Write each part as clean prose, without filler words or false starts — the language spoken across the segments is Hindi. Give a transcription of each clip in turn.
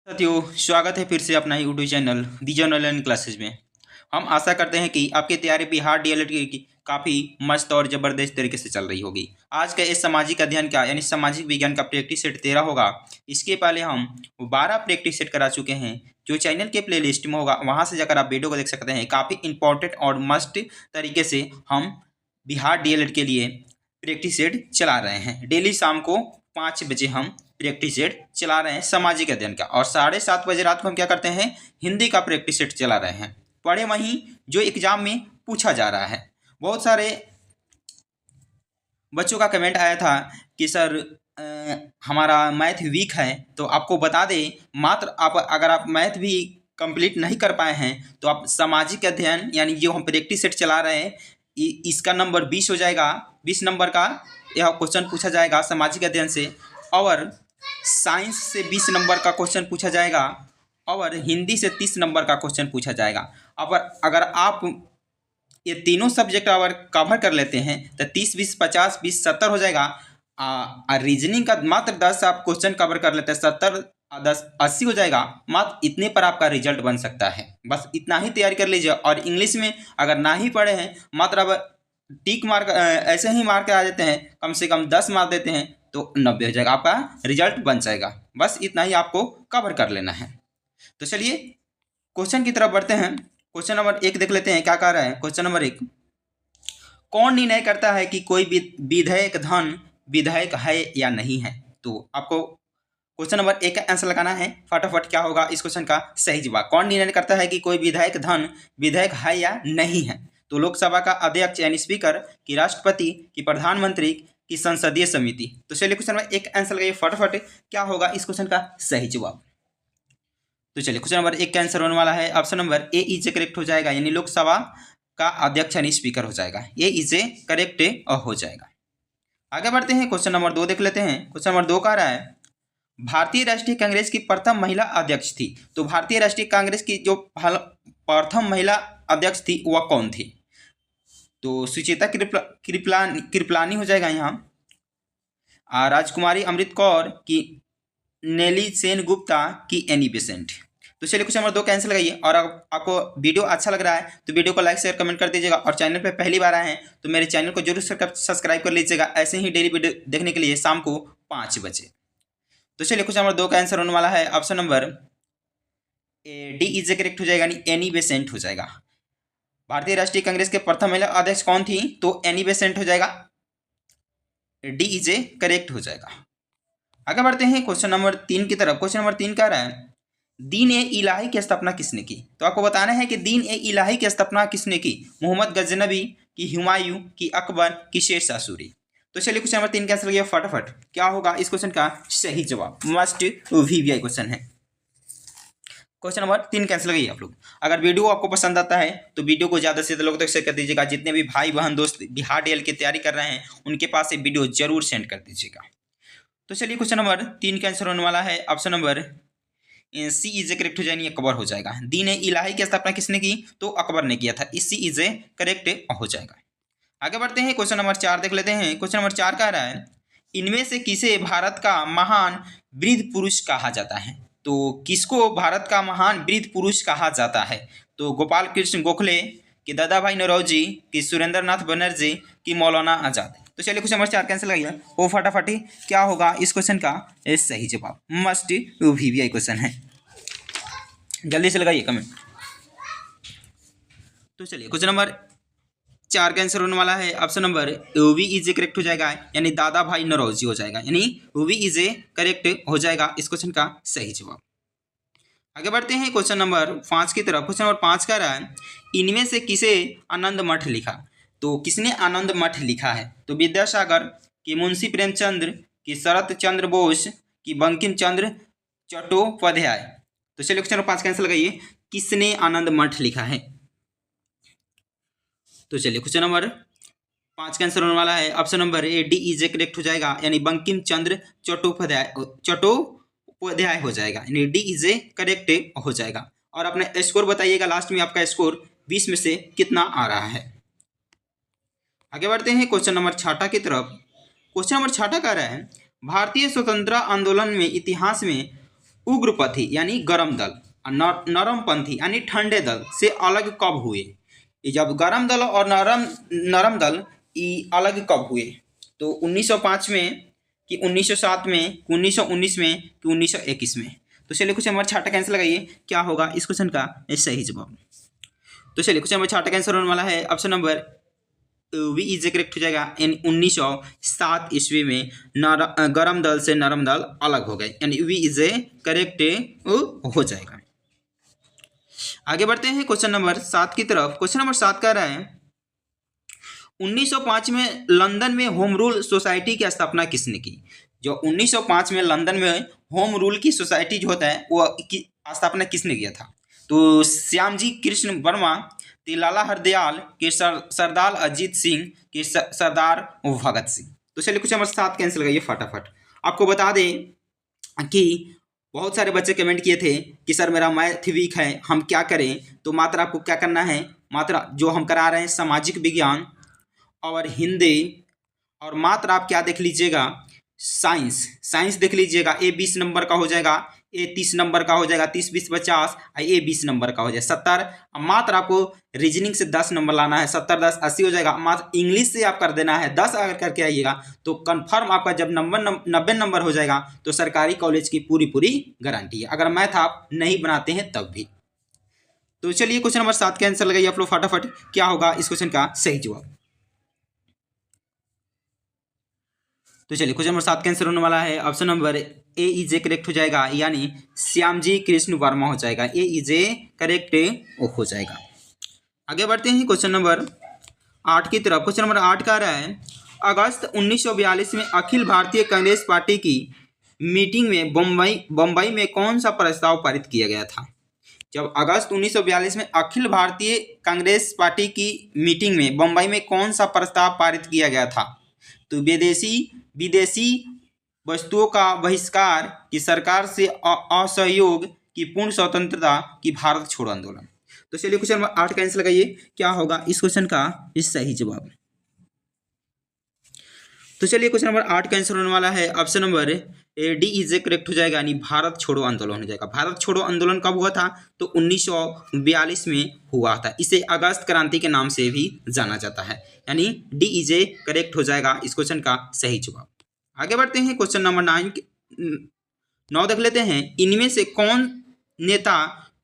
साथियों, स्वागत है फिर से अपना यूट्यूब चैनल दीजन ऑनलाइन क्लासेज में। हम आशा करते हैं कि आपकी तैयारी बिहार डीएलएड की काफ़ी मस्त और ज़बरदस्त तरीके से चल रही होगी। आज का इस सामाजिक अध्ययन का यानी सामाजिक विज्ञान का प्रैक्टिस सेट 13 होगा। इसके पहले हम 12 प्रैक्टिस सेट करा चुके हैं, जो चैनल के प्ले लिस्ट में होगा। वहाँ से जाकर आप वीडियो को देख सकते हैं। काफ़ी इंपॉर्टेंट और मस्त तरीके से हम बिहार डीएलएड के लिए प्रैक्टिस सेट चला रहे हैं। डेली शाम को 5 बजे हम प्रैक्टिस सेट चला रहे हैं सामाजिक अध्ययन का, और 7:30 बजे रात को हम क्या करते हैं, हिंदी का प्रैक्टिस सेट चला रहे हैं। पढ़े वहीं जो एग्जाम में पूछा जा रहा है। बहुत सारे बच्चों का कमेंट आया था कि सर हमारा मैथ वीक है, तो आपको बता दें, मात्र आप अगर आप मैथ भी कंप्लीट नहीं कर पाए हैं तो आप सामाजिक अध्ययन यानी जो हम प्रैक्टिस सेट चला रहे हैं, इसका नंबर 20 हो जाएगा। 20 नंबर का यह क्वेश्चन पूछा जाएगा सामाजिक अध्ययन से, और साइंस से 20 नंबर का क्वेश्चन पूछा जाएगा, और हिंदी से 30 नंबर का क्वेश्चन पूछा जाएगा। अब अगर आप ये तीनों सब्जेक्ट अगर कवर कर लेते हैं तो 30, 20, 50, 20, 70 हो जाएगा। रीजनिंग का मात्र 10 आप क्वेश्चन कवर कर लेते हैं, 70, 10, 80 हो जाएगा। मात्र इतने पर आपका रिजल्ट बन सकता है। बस इतना ही तैयारी कर लीजिए। और इंग्लिश में अगर ना ही पढ़े हैं, मात्र अब टिक मार्क ऐसे ही मार्क आ जाते हैं, कम से कम 10 मार्क देते हैं तो 90 हो जाएगा, आपका रिजल्ट बन जाएगा। बस इतना ही आपको कवर कर लेना है। तो चलिए क्वेश्चन की तरफ बढ़ते हैं। क्वेश्चन नंबर 1 देख लेते हैं क्या कह रहा है। क्वेश्चन नंबर 1, कौन निर्णय करता है कि कोई विधेयक धन विधेयक है या नहीं है। तो आपको क्वेश्चन नंबर 1 का आंसर लगाना है। फटाफट क्या होगा इस क्वेश्चन का सही जवाब। कौन निर्णय करता है कि कोई विधेयक धन विधेयक है या नहीं है। तो लोकसभा का अध्यक्ष यानी स्पीकर, कि राष्ट्रपति, कि प्रधानमंत्री, की संसदीय समिति। तो चलिए क्वेश्चन नंबर 1 आंसर लगाइए फटाफट, क्या होगा इस क्वेश्चन का सही जवाब। तो चलिए क्वेश्चन नंबर 1 का आंसर होने वाला है option number A is correct हो जाएगा, यानी लोकसभा का अध्यक्ष यानी स्पीकर हो जाएगा। ये इज करेक्ट हो जाएगा। आगे बढ़ते हैं, क्वेश्चन नंबर 2 देख लेते हैं। क्वेश्चन नंबर 2 कह रहा है, भारतीय राष्ट्रीय कांग्रेस की प्रथम महिला अध्यक्ष थी। तो भारतीय राष्ट्रीय कांग्रेस की जो प्रथम महिला अध्यक्ष थी वह कौन थी। तो सुचेता कृपलानी हो जाएगा यहाँ, राजकुमारी अमृत कौर, की नेली सेन गुप्ता, की एनी बेसेंट। तो चलिए क्वेश्चन नंबर 2 कैंसिल लगाइए। और आपको वीडियो अच्छा लग रहा है तो वीडियो को लाइक शेयर कमेंट कर दीजिएगा, और चैनल पे पहली बार आए हैं तो मेरे चैनल को जरूर सब्सक्राइब कर लीजिएगा, ऐसे ही डेली वीडियो देखने के लिए शाम को 5 बजे। तो चलिए क्वेश्चन नंबर 2 का आंसर होने वाला है option number D is correct हो जाएगा, यानी एनी बेसेंट हो जाएगा। भारतीय राष्ट्रीय कांग्रेस के प्रथम महिला अध्यक्ष कौन थी, तो एनी बेसेंट हो जाएगा, डी इज करेक्ट हो जाएगा। आगे बढ़ते हैं क्वेश्चन नंबर 3 की तरफ। क्वेश्चन नंबर 3 कह रहा है, दीन ए इलाही की स्थापना किसने की। तो आपको बताना है कि दीन ए इलाही की स्थापना किसने की। मोहम्मद गजनबी, की हुमायूं, की अकबर, की शेरशाह सूरी। तो चलिए क्वेश्चन नंबर 3 कैंसिल किया फटाफट, क्या होगा इस क्वेश्चन का सही जवाब। मस्ट वीवीआई क्वेश्चन है। क्वेश्चन नंबर 3 कैंसिल गई आप लोग। अगर वीडियो आपको पसंद आता है तो वीडियो को ज़्यादा से ज़्यादा लोगों तक शेयर कर दीजिएगा। जितने भी भाई बहन दोस्त बिहार डीएल की तैयारी कर रहे हैं उनके पास ये वीडियो जरूर सेंड कर दीजिएगा। तो चलिए क्वेश्चन नंबर 3 का आंसर होने वाला है option number C is correct हो जाएगी, अकबर हो जाएगा। दीन ए इलाही की स्थापना किसने की, तो अकबर ने किया था। सी इज करेक्ट हो जाएगा। आगे बढ़ते हैं, क्वेश्चन नंबर 4 देख लेते हैं। क्वेश्चन नंबर 4 कह रहा है, इनमें से किसे भारत का महान वृद्ध पुरुष कहा जाता है। तो किसको भारत का महान वृद्ध पुरुष कहा जाता है। तो गोपाल कृष्ण गोखले, कि दादा भाई नौरोजी, कि सुरेंद्र नाथ बनर्जी, की मौलाना आजाद। तो चलिए क्वेश्चन नंबर 4 कैंसिल लगाइए वो फटाफटी, क्या होगा इस क्वेश्चन का सही जवाब। मस्ट वीवीआई क्वेश्चन है, जल्दी से लगाइए कमेंट। तो चलिए क्वेश्चन नंबर 4 का आंसर होने वाला है option number B is correct हो जाएगा, यानी दादा भाई नौरोजी हो जाएगा, यानी वी इज करेक्ट हो जाएगा इस क्वेश्चन का सही जवाब। आगे बढ़ते हैं क्वेश्चन नंबर 5 की तरफ। क्वेश्चन नंबर 5 कह रहा है, इनमें से किसे आनंद मठ लिखा। तो किसने आनंद मठ लिखा है। तो विद्यासागर, कि मुंशी प्रेमचंद्र, कि शरत चंद्र बोस, कि बंकिम चंद्र चट्टोपाध्याय। तो चलिए क्वेश्चन नंबर 5 कैंसिल लगाइए, किसने आनंद मठ लिखा है। तो चलिए क्वेश्चन नंबर 5 का आंसर होने वाला है option number A D is correct हो जाएगा, यानी बंकिम चंद्र चट्टोपाध्याय हो जाएगा, यानी डी इज करेक्ट हो जाएगा। और अपने स्कोर बताइएगा लास्ट में, आपका स्कोर 20 में से कितना आ रहा है। आगे बढ़ते हैं क्वेश्चन नंबर 6 की तरफ। क्वेश्चन नंबर 6 कह रहा है, भारतीय स्वतंत्रता आंदोलन में इतिहास में उग्रपंथी यानी गरम दल और नरमपंथी यानी ठंडे दल से अलग कब हुए? ये जब गरम दल और नरम दल ये अलग कब हुए? तो 1905 में कि 1907 में कि 1919 में कि 1921 में? तो चलिए क्वेश्चन नंबर 6 का आंसर लगाइए, क्या होगा इस क्वेश्चन का सही जवाब? तो चलिए क्वेश्चन नंबर 6 का आंसर होने वाला है option number B is correct हो जाएगा। यानी 1907 ईस्वी में गरम दल से नरम दल अलग हो गए, यानी वी इज करेक्ट हो जाएगा। आगे बढ़ते हैं क्वेश्चन नंबर 7 की तरफ। क्वेश्चन नंबर 7 कह रहा है 1905 में लंदन में होम रूल सोसाइटी की स्थापना किसने की? जो 1905 में लंदन में होम रूल की सोसाइटी जो होता है वो की स्थापना किसने किया था? तो श्यामजी कृष्ण वर्मा के लाला हरदयाल के सरदार अजीत सिंह के सरदार भगत सिंह। तो चलिए क्वेश्चन नंबर 7 कैंसिल लगाइए फटाफट। आपको बता दें कि बहुत सारे बच्चे कमेंट किए थे कि सर मेरा मैथ वीक है, हम क्या करें? तो मात्र आपको क्या करना है, मात्र जो हम करा रहे हैं सामाजिक विज्ञान और हिंदी, और मात्र आप क्या देख लीजिएगा, साइंस देख लीजिएगा। ए 20 नंबर का हो जाएगा, ए 30 नंबर का हो जाएगा, 30 20 50, ए 20 नंबर का हो जाएगा 70। मात्र आपको रीजनिंग से 10 नंबर लाना है, 70 10 80 हो जाएगा। मात्र इंग्लिश से आप कर देना है 10 अगर करके आइएगा तो कंफर्म आपका जब 90 नंबर हो जाएगा तो सरकारी कॉलेज की पूरी गारंटी है, अगर मैथ आप नहीं बनाते हैं तब भी। तो चलिए क्वेश्चन नंबर 7 का आंसर लगाइए आप लोग फटाफट, क्या होगा इस क्वेश्चन का सही जवाब? तो चलिए क्वेश्चन नंबर 7 का आंसर होने वाला है option number A is a correct हो जाएगा, यानी श्यामजी कृष्ण वर्मा हो जाएगा। ए इज ए करेक्ट हो जाएगा। आगे बढ़ते हैं क्वेश्चन नंबर 8 की तरफ। क्वेश्चन नंबर 8 का रहा है अगस्त 1942 में अखिल भारतीय कांग्रेस पार्टी की मीटिंग में बम्बई में कौन सा प्रस्ताव पारित किया गया था? जब अगस्त 1942 में अखिल भारतीय कांग्रेस पार्टी की मीटिंग में बम्बई में कौन सा प्रस्ताव पारित किया गया था? तो विदेशी वस्तुओं का बहिष्कार की सरकार से असहयोग की पूर्ण स्वतंत्रता की भारत छोड़ो आंदोलन। तो चलिए क्वेश्चन नंबर 8 का आंसर लगाइए, क्या होगा इस क्वेश्चन का इस सही जवाब? तो चलिए क्वेश्चन नंबर 8 का आंसर होने वाला है option number D is a correct हो जाएगा, यानी भारत छोड़ो आंदोलन हो जाएगा। भारत छोड़ो आंदोलन कब हुआ था? तो 1942 में हुआ था। इसे अगस्त क्रांति के नाम से भी जाना जाता है, यानी डी इज ए करेक्ट हो जाएगा इस क्वेश्चन का सही जवाब। आगे बढ़ते हैं क्वेश्चन नंबर 9 देख लेते हैं। इनमें से कौन नेता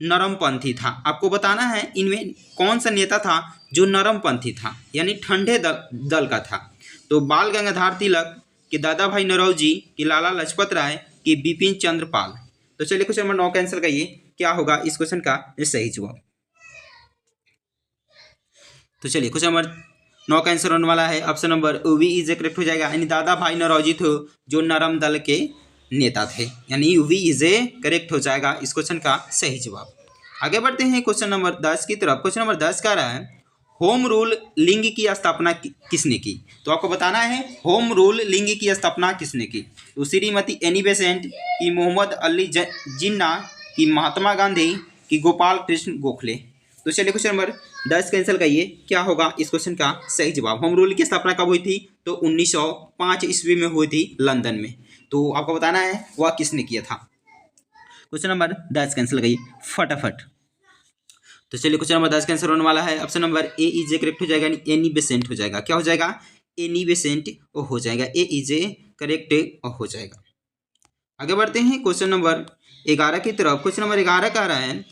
नरमपंथी था? आपको बताना है इनमें कौन सा नेता था जो नरमपंथी था, यानी ठंडे दल का था। तो बाल गंगाधर तिलक, कि दादा भाई नौरोजी, कि लाला लाजपत राय, कि बिपिन चंद्र पाल। तो चलिए क्वेश्चन नंबर 9 का आंसर करिए, क्या होगा इस क्वेश्चन का सही जवाब? तो चलिए क्वेश्चन नंबर 9 का आंसर होने वाला है option number B is a correct हो जाएगा, यानी दादा भाई नौरोजी थे जो नरम दल के नेता थे, यानी वी इज ए करेक्ट हो जाएगा इस क्वेश्चन का सही जवाब। आगे बढ़ते हैं क्वेश्चन नंबर 10 की तरफ। क्वेश्चन नंबर 10 का रहा है होम रूल लिंग की स्थापना किसने की? तो आपको बताना है होम रूल लिंग की स्थापना किसने की? तो श्रीमती एनी बेसेंट, की मोहम्मद अली जिन्ना, की महात्मा गांधी, की गोपाल कृष्ण गोखले। तो चलिए क्वेश्चन नंबर 10 कैंसिल करिए, क्या होगा इस क्वेश्चन का सही जवाब? होम रूल की स्थापना कब हुई थी? तो 1905 ईस्वी में हुई थी लंदन में। तो आपको बताना है वह किसने किया था। क्वेश्चन नंबर 10 कैंसिल करिए फटाफट। तो चलिए क्वेश्चन नंबर 10 का आंसर होने वाला है option number A is a correct हो जाएगा, यानी एनी बेसेंट हो जाएगा। क्या हो जाएगा? एनी बेसेंट हो जाएगा, ए इज ए करेक्ट हो जाएगा। आगे बढ़ते हैं क्वेश्चन नंबर 11 की तरफ। क्वेश्चन नंबर 11 का रहा है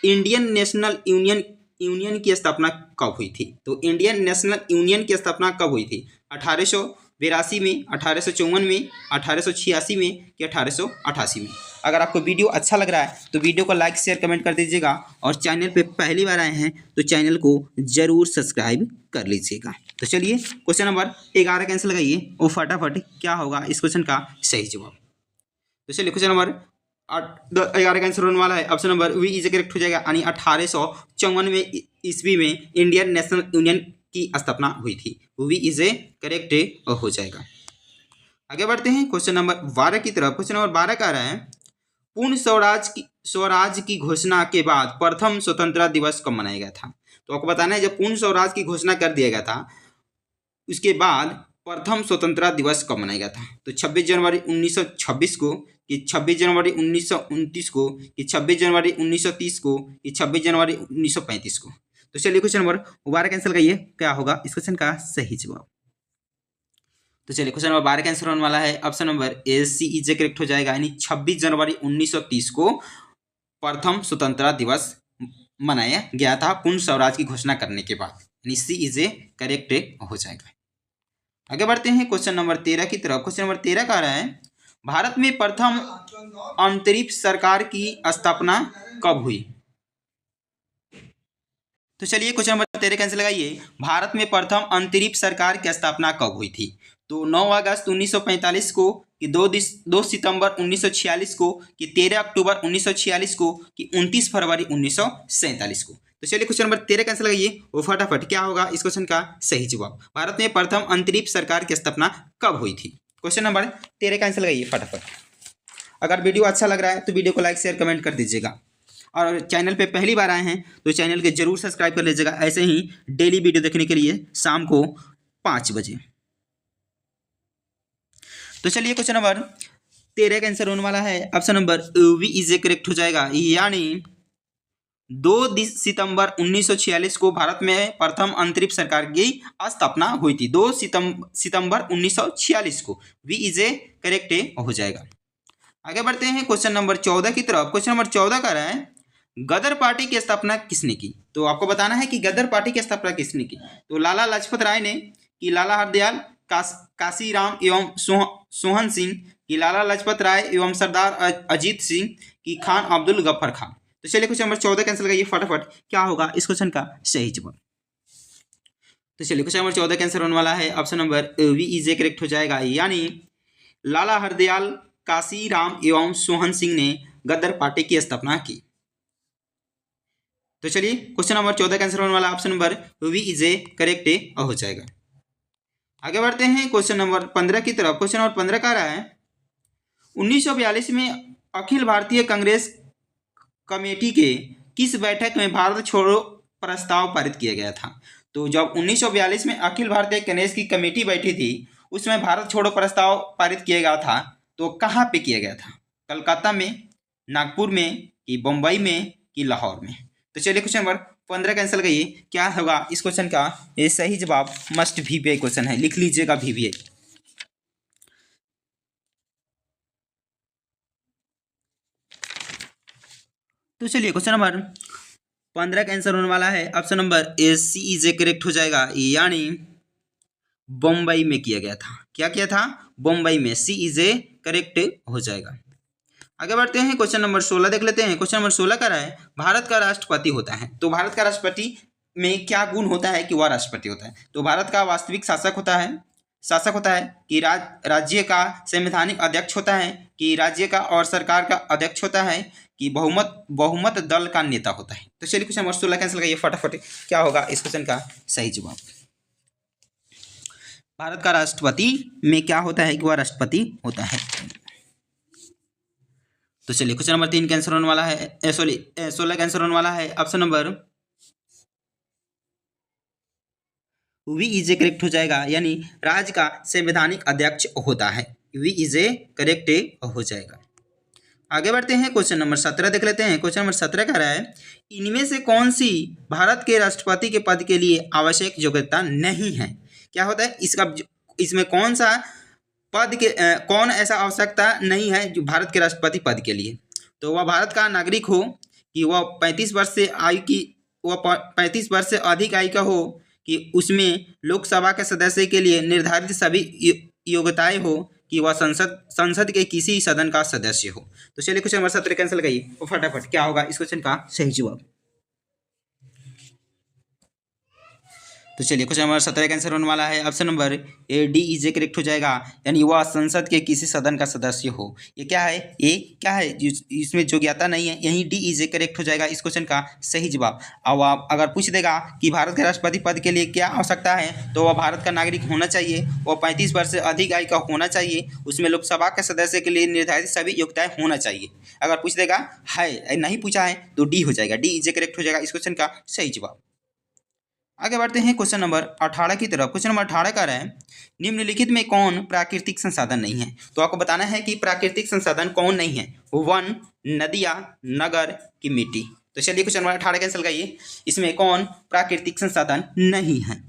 इंडियन नेशनल यूनियन की स्थापना कब हुई थी? तो इंडियन नेशनल यूनियन की स्थापना कब हुई थी? 1882 में, 1854 में, 1886 में कि 1888 में? अगर आपको वीडियो अच्छा लग रहा है तो वीडियो को लाइक शेयर कमेंट कर दीजिएगा, और चैनल पे पहली बार आए हैं तो चैनल को जरूर सब्सक्राइब कर लीजिएगा। तो चलिए क्वेश्चन नंबर 11 कैंसिल लगाइए वो फटाफट, क्या होगा इस क्वेश्चन का सही जवाब? तो चलिए क्वेश्चन नंबर 11 का आंसर होने वाला है option number B is correct हो जाएगा, यानी 1854 ईस्वी में इंडियन नेशनल यूनियन की स्थापना हुई थी। वी इज ए करेक्ट हो जाएगा। आगे बढ़ते हैं क्वेश्चन नंबर 12 की तरफ। क्वेश्चन नंबर 12 का रहा है पूर्ण स्वराज की घोषणा के बाद प्रथम स्वतंत्रता दिवस कब मनाया गया था? तो आपको बताना है जब पूर्ण स्वराज की घोषणा कर दिया गया था उसके बाद प्रथम स्वतंत्रता दिवस कब मनाया गया था? तो 26 जनवरी 1926 को, कि 26 जनवरी 1929 को, कि 26 जनवरी 1930 को, कि 26 जनवरी 1935 को। तो चलिए क्वेश्चन नंबर 12 कैंसिल करिए, क्या होगा इस क्वेश्चन का सही जवाब। तो चलिए क्वेश्चन नंबर 12 का आंसर होने वाला है option number A C is correct हो जाएगा, यानी 26 जनवरी 1930 को प्रथम स्वतंत्रता दिवस मनाया गया था पूर्ण स्वराज की घोषणा करने के बाद, यानी सी इज करेक्ट हो जाएगा। आगे बढ़ते हैं क्वेश्चन नंबर 13 की तरफ। क्वेश्चन नंबर 13 कह रहा है भारत में प्रथम अंतरिक्ष सरकार की स्थापना कब हुई। तो चलिए क्वेश्चन नंबर 13 कैंसिल लगाइए, भारत में प्रथम अंतरिक्ष सरकार की स्थापना कब हुई थी। तो 9 अगस्त 1945 को, कि 2 सितंबर 1946 को, कि 13 अक्टूबर 1946 को, कि 29 फरवरी 1947 को। तो चलिए क्वेश्चन नंबर 13 कैंसिल लगाइए और फटाफट क्या होगा इस क्वेश्चन का सही जवाब। भारत में प्रथम अंतरिक्ष सरकार की स्थापना कब हुई थी। क्वेश्चन नंबर 13 कैंसिल लगाइए फटाफट। अगर वीडियो अच्छा लग रहा है तो वीडियो को लाइक शेयर कमेंट कर दीजिएगा, और चैनल पे पहली बार आए हैं तो चैनल के जरूर सब्सक्राइब कर लीजिएगा, ऐसे ही डेली वीडियो देखने के लिए शाम को 5 बजे। तो चलिए क्वेश्चन नंबर 13 का आंसर होने वाला है option number B is correct हो जाएगा, यानी 2 सितंबर 1946 को भारत में प्रथम अंतरिक्ष सरकार की स्थापना हुई थी। 2 सितंबर 1946 को वी इज करेक्ट हो जाएगा। आगे बढ़ते हैं क्वेश्चन नंबर 14 की तरफ। क्वेश्चन नंबर 14 का रहा है गदर पार्टी की स्थापना किसने की। तो आपको बताना है कि गदर पार्टी की स्थापना किसने की। तो लाला लाजपत राय ने, कि लाला हरदयाल काशीराम एवं सोहन सिंह, कि लाला लाजपत राय एवं सरदार अजीत सिंह, कि खान अब्दुल गफ्फर खान। तो चलिए क्वेश्चन नंबर 14 कैंसिल करिए फटाफट, क्या होगा इस क्वेश्चन का सही जवाब। तो चलिए क्वेश्चन नंबर 14 कैंसिल होने वाला है option number B is correct हो जाएगा, यानी लाला हरदयाल काशीराम एवं सोहन सिंह ने गदर पार्टी की स्थापना की। तो चलिए क्वेश्चन नंबर 14 का आंसर होने वाला option number B is correct हो जाएगा। आगे बढ़ते हैं क्वेश्चन नंबर 15 की तरफ। क्वेश्चन नंबर 15 का रहा है 1942 में अखिल भारतीय कांग्रेस कमेटी के किस बैठक में भारत छोड़ो प्रस्ताव पारित किया गया था। तो जब 1942 में अखिल भारतीय कांग्रेस की कमेटी बैठी थी उसमें भारत छोड़ो प्रस्ताव पारित किया गया था, तो कहाँ पे किया गया था, कलकत्ता में, नागपुर में, कि बम्बई में, कि लाहौर में। तो चलिए क्वेश्चन नंबर 15 कैंसिल करिए, क्या होगा इस क्वेश्चन का ये सही जवाब। मस्ट VVI क्वेश्चन है, लिख लीजिएगा VVI। तो चलिए क्वेश्चन नंबर 15 का आंसर होने वाला है option number A C is correct हो जाएगा, यानी बम्बई में किया गया था। क्या किया था, बम्बई में, सी इज करेक्ट हो जाएगा। आगे बढ़ते हैं क्वेश्चन नंबर 16 देख लेते हैं। क्वेश्चन नंबर 16 का रहा है भारत का राष्ट्रपति होता है। तो भारत का राष्ट्रपति में क्या गुण होता है कि वह राष्ट्रपति होता है। तो भारत का वास्तविक शासक होता है, कि राज्य का संवैधानिक अध्यक्ष होता है, कि राज्य का और सरकार का अध्यक्ष होता है, कि बहुमत दल का नेता होता है। तो चलिए क्वेश्चन नंबर 16 कैंसिल करिए फटाफट, क्या होगा इस क्वेश्चन का सही जवाब। भारत का राष्ट्रपति में क्या होता है कि वह राष्ट्रपति होता है। तो चलिए क्वेश्चन नंबर 3 कैंसर होने वाला है, 16 कैंसर होने वाला है option number B is correct हो जाएगा, यानी राज्य का संवैधानिक अध्यक्ष होता है। वी इज करेक्ट हो जाएगा। आगे बढ़ते हैं क्वेश्चन नंबर 17 देख लेते हैं। क्वेश्चन नंबर 17 कह रहा है इनमें से कौन सी भारत के राष्ट्रपति के पद के लिए आवश्यक योग्यता नहीं है। क्या होता है इसमें कौन सा पद के कौन ऐसा आवश्यकता नहीं है जो भारत के राष्ट्रपति पद के लिए। तो वह भारत का नागरिक हो, कि वह 35 वर्ष से अधिक आयु का हो, कि उसमें लोकसभा के सदस्य के लिए निर्धारित सभी योग्यताएं हो, कि वह संसद के किसी सदन का सदस्य हो। तो चलिए क्वेश्चन नंबर 17 कैंसिल करिए और फटाफट क्या होगा इस क्वेश्चन का सही जवाब। तो चलिए क्वेश्चन नंबर 17 का आंसर होने वाला है option number A D is correct हो जाएगा, यानी वह संसद के किसी सदन का सदस्य हो। ये क्या है, इसमें योग्यता नहीं है, यही डी इज करेक्ट हो जाएगा इस क्वेश्चन का सही जवाब। अब आप अगर पूछ देगा कि भारत के राष्ट्रपति पद के लिए क्या आवश्यकता है, तो वह भारत का नागरिक होना चाहिए, वह 35 वर्ष से अधिक आयु का होना चाहिए, उसमें लोकसभा के सदस्य के लिए निर्धारित सभी योग्यताएं होना चाहिए। अगर पूछ देगा है नहीं पूछा है तो डी हो जाएगा, डी इज करेक्ट हो जाएगा इस क्वेश्चन का सही जवाब। आगे बढ़ते हैं क्वेश्चन नंबर 18 की तरफ। क्वेश्चन नंबर 18 का रहा है निम्नलिखित में कौन प्राकृतिक संसाधन नहीं है। तो आपको बताना है कि प्राकृतिक संसाधन कौन नहीं है। वन, नदियाँ, नगर की मिट्टी। तो चलिए क्वेश्चन नंबर 18 कैंसिल करिए, इसमें कौन प्राकृतिक संसाधन नहीं है।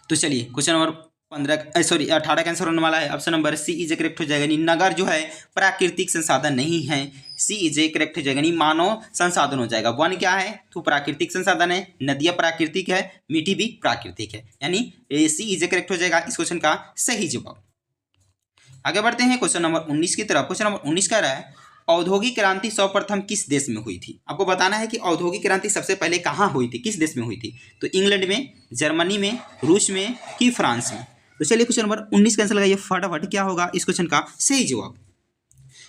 तो चलिए क्वेश्चन नंबर 18 कैंसर होने वाला है। Option number C is correct हो जाएगा। यानी नगर जो है प्राकृतिक संसाधन नहीं है, सी इज करेक्ट हो जाएगा। यानी मानव संसाधन हो जाएगा। वन क्या है तो प्राकृतिक संसाधन है, नदियाँ प्राकृतिक है, मिट्टी भी प्राकृतिक है, यानी सी इज करेक्ट हो जाएगा इस क्वेश्चन का सही जवाब। आगे बढ़ते हैं क्वेश्चन नंबर 19 की तरफ। क्वेश्चन नंबर 19 का रहा है औद्योगिक क्रांति सर्वप्रथम किस देश में हुई थी। आपको बताना है कि औद्योगिक क्रांति सबसे पहले कहाँ हुई थी, किस देश में हुई थी। तो इंग्लैंड में, जर्मनी में, रूस में कि फ्रांस में। तो चलिए क्वेश्चन नंबर 19 कैंसिल लगाइए फटाफट, क्या होगा इस क्वेश्चन का सही जवाब।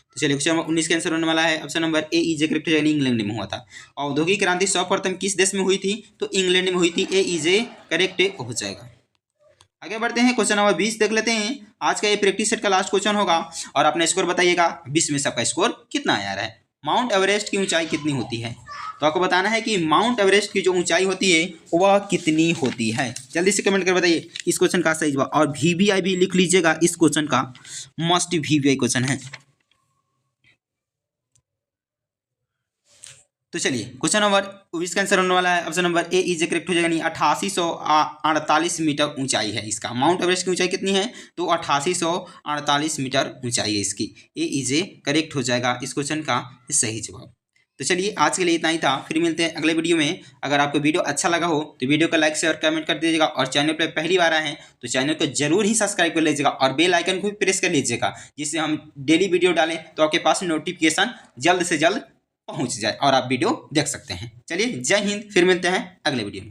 तो चलिए क्वेश्चन नंबर 19 का आंसर होने वाला है option number A is correct, यानी इंग्लैंड में हुआ था। औद्योगिक क्रांति सर्वप्रथम किस देश में हुई थी तो इंग्लैंड में हुई थी, ए इज करेक्ट हो जाएगा। आगे बढ़ते हैं क्वेश्चन नंबर 20 देख लेते हैं। आज का ये प्रैक्टिस सेट का लास्ट क्वेश्चन होगा और अपना स्कोर बताइएगा 20 में सबका स्कोर कितना आया रहा है। माउंट एवरेस्ट की ऊंचाई कितनी होती है। तो आपको बताना है कि माउंट एवरेस्ट की जो ऊंचाई होती है वह कितनी होती है। जल्दी से कमेंट कर बताइए इस क्वेश्चन का सही जवाब। और VVI भी लिख लीजिएगा, इस क्वेश्चन का मस्ट VVI क्वेश्चन है। तो चलिए क्वेश्चन नंबर 20 का आंसर होने वाला है option number A is correct हो जाएगा। यानी 8848 मीटर ऊंचाई है इसका। माउंट एवरेस्ट की ऊंचाई कितनी है तो 8848 मीटर ऊंचाई है इसकी, ए इज करेक्ट हो जाएगा इस क्वेश्चन का सही जवाब। तो चलिए आज के लिए इतना ही था, फिर मिलते हैं अगले वीडियो में। अगर आपको वीडियो अच्छा लगा हो तो वीडियो को लाइक शेयर कमेंट कर दीजिएगा और चैनल पर पहली बार आए हैं तो चैनल को जरूर ही सब्सक्राइब कर लीजिएगा और बेल आइकन को भी प्रेस कर लीजिएगा, जिससे हम डेली वीडियो डालें तो आपके पास नोटिफिकेशन जल्द से जल्द पहुंच जाए और आप वीडियो देख सकते हैं। चलिए जय हिंद, फिर मिलते हैं अगले वीडियो में।